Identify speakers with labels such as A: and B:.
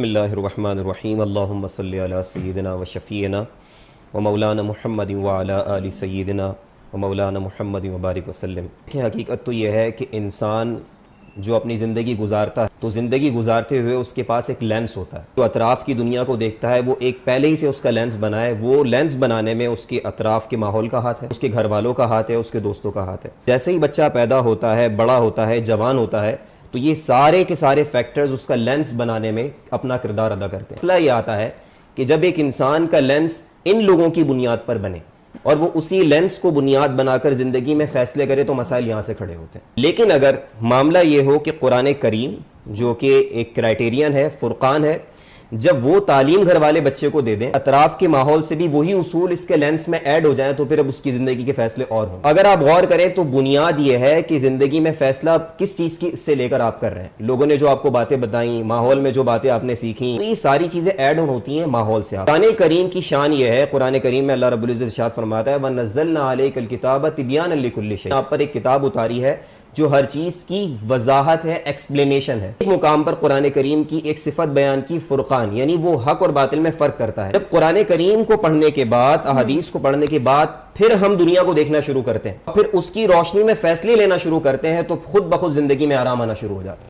A: बिस्मिल्लाहिर्रहमानिर्रहीम अल्लाहुम्मा सल्लि अला सय्यिदिना व शफ़ीना व मौलाना मुहम्मद व अला आलि सय्यिदिना व मौलाना मुहम्मद व बारिक वसल्लम। कि हकीकत तो यह है कि इंसान जो अपनी ज़िंदगी गुजारता है तो ज़िंदगी गुजारते हुए उसके पास एक लेंस होता है। जो अतराफ़ की दुनिया को देखता है वो एक पहले ही से उसका लेंस बना है। वो लेंस बनाने में उसके अतराफ़ के माहौल का हाथ है, उसके घर वालों का हाथ है, उसके दोस्तों का हाथ है। जैसे ही बच्चा पैदा होता है, बड़ा होता है, जवान होता है, तो ये सारे के सारे फैक्टर्स उसका लेंस बनाने में अपना किरदार अदा करते हैं। मसला ये आता है कि जब एक इंसान का लेंस इन लोगों की बुनियाद पर बने और वो उसी लेंस को बुनियाद बनाकर ज़िंदगी में फ़ैसले करे तो मसाइल यहाँ से खड़े होते हैं। लेकिन अगर मामला ये हो कि कुरान करीम जो कि एक क्राइटेरियन है, फुरकान है, जब वो तालीम घर वाले बच्चे को दे दें, अतराफ के माहौल से भी वही उसूल इसके लेंस में ऐड हो जाएं, तो फिर अब उसकी ज़िंदगी के फैसले और हों। अगर आप गौर करें तो बुनियाद ये है कि ज़िंदगी में फ़ैसला किस चीज़ की से लेकर आप कर रहे हैं। लोगों ने जो आपको बातें बताई, माहौल में जो बातें आपने सीखी, तो ये सारी चीज़ें ऐड ऑन होती हैं माहौल से। कुरान करीम की शान ये है, कुरान करीम में अल्लाह रब्बुल इज़्ज़त इरशाद फरमाता है वनज़्ज़लना अलैकल किताब तिबयानन लिकुल्लि शै। आप पर एक किताब उतारी है जो हर चीज़ की वजाहत है, एक्सप्लेनेशन है। एक मुकाम पर कुरान करीम की एक सिफत बयान की, फुरकान, यानी वो हक और बातिल में फ़र्क करता है। जब कुरान करीम को पढ़ने के बाद, अहादीस को पढ़ने के बाद फिर हम दुनिया को देखना शुरू करते हैं, फिर उसकी रोशनी में फैसले लेना शुरू करते हैं, तो खुद ब खुद ज़िंदगी में आराम आना शुरू हो जाता है।